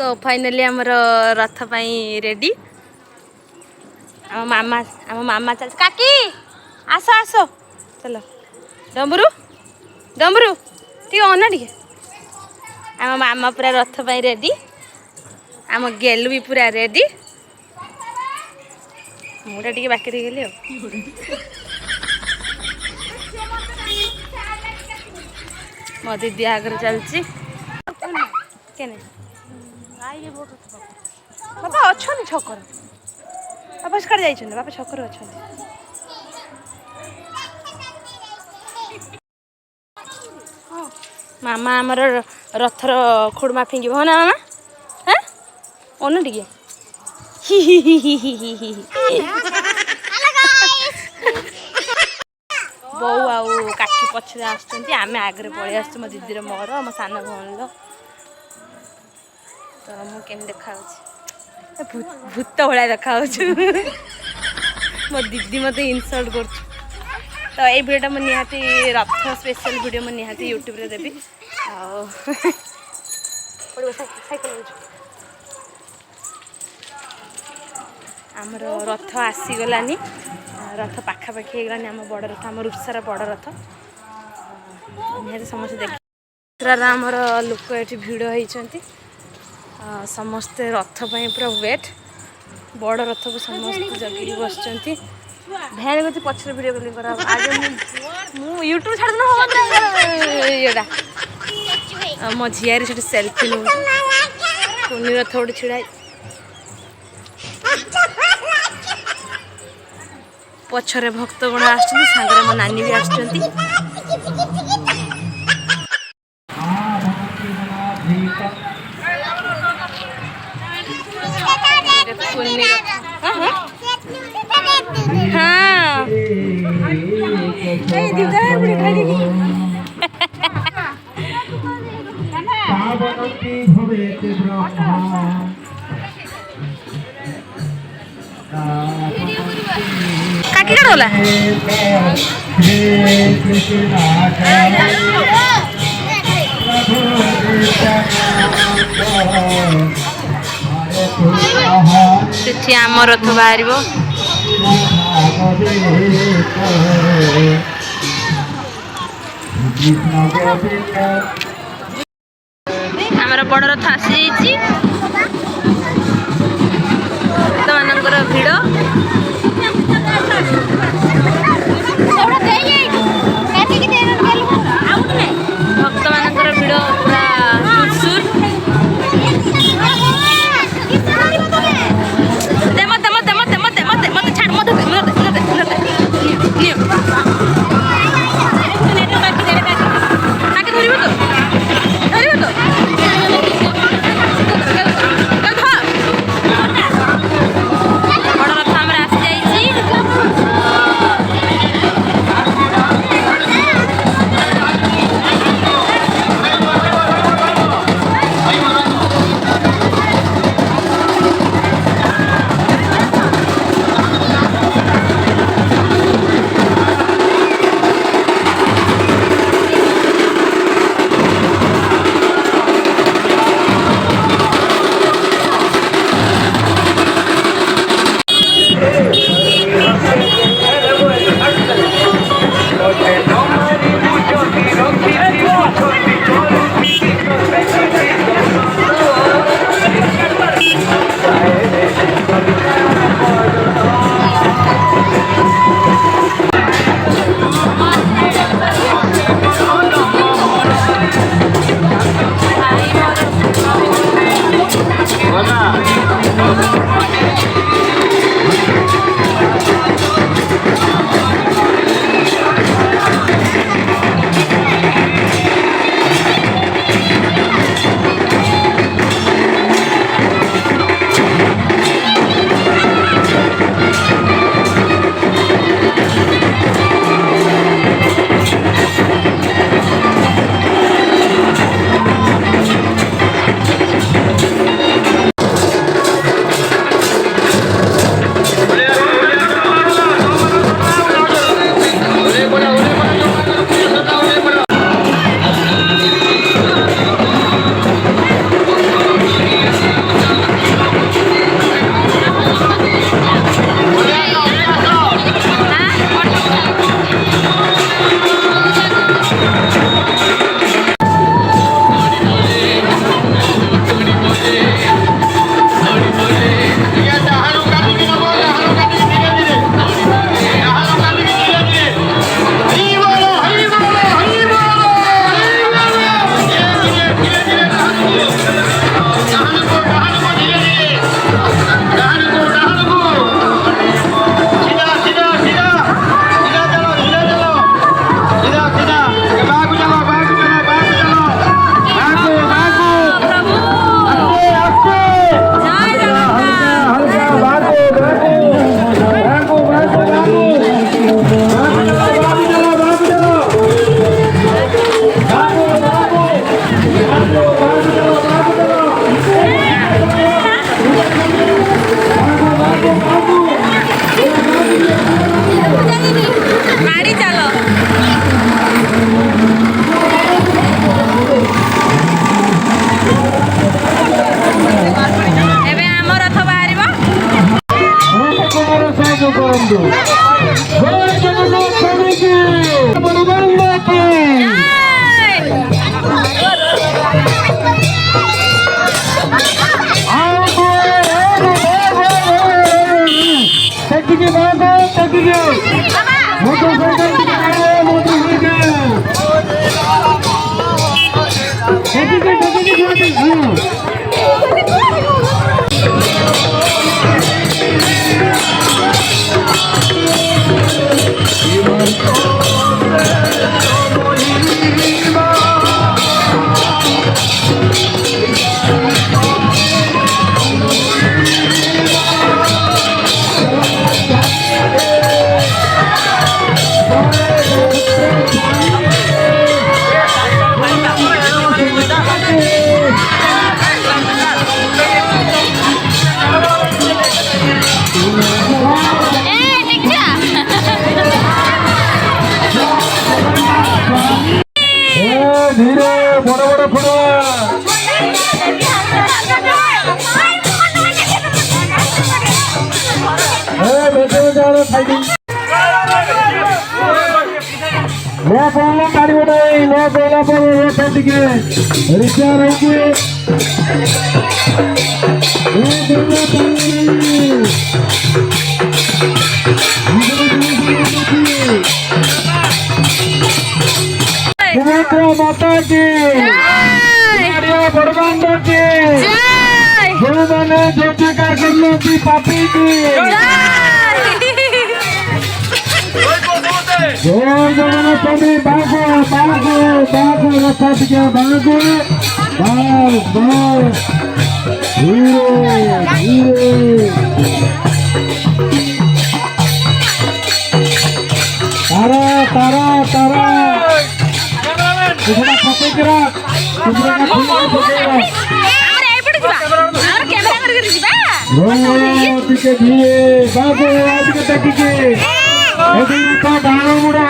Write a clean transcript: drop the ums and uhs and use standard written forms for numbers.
so finally आमर रथ ready आम मामा चल काकी आस आस चलो डम्बरू डम्बरू टी अना टे आम मामा पूरा रथ रेडी आम गेलु भी पूरा रेडी मुझा टे बाकी रही गली मो दीदी आगे चलती बापा अच्छा छकर बापा सिखाड़ जाइए बापा छकर अच्छा मामा आमर रथर खुड़मा फिंगिब हाँ ना मामा हाँ अनु टे बो आउ काकी पछरे आमे आगे पलि आस मो दीदी मोर मो सान भौणी तो मुझे देखा भूत भाया देखा मो दीदी मत इनसल्ट कर तो ये भिडियो मुझे निहाती रथ स्पेशल भिडियो मुझे निहाती यूट्यूब रे देवी आमर रथ आसीगलानी रथ पाखापाखि होगलानी आम बड़ रथ आम रूपसार बड़ रथ निहाती समस्त देख आमर लोक ये भिड़ होती समस्ते रथ पूरा वेट बड़ रथ को समस्त जगह बस भैन को पचर वीडियो कॉलिंग करा आज मु यूट्यूब छाड़ देना मो झियारी से सेल्फी नौ पुनी रथ गोटे छिड़ा पछरे भक्तगण आसंगे मो नानी भी आसुँच हाँ काकी कट गला से आम रथ बाहर आमर बड़ रथ आसी भक्त मानकर भिड़ भक्त मानकर भिड़ पूरा सुरसुर बड़ रथ जय जगन्नाथ स्वामी की बड़गंगा की तकिए बांधो तकिए मोटरसाइकिल धीरे बड़ बड़ फुड़ा गाड़ी उठाई रिक्शा रही माता की बड़गंगा की जो मैंने जो करने की पापी की जय जगन्नाथ स्वामी बागो बागो बागो रथा दिया बागो बाग बाग हीरो हीरो तारा तारा तारा कुछ पकड़ा ଟିକେ ଧୀରେ ବାବୁ ଟିକେ ଦେଖିକି ଏଠି ତ ଡାଳ ମୁଡ଼ା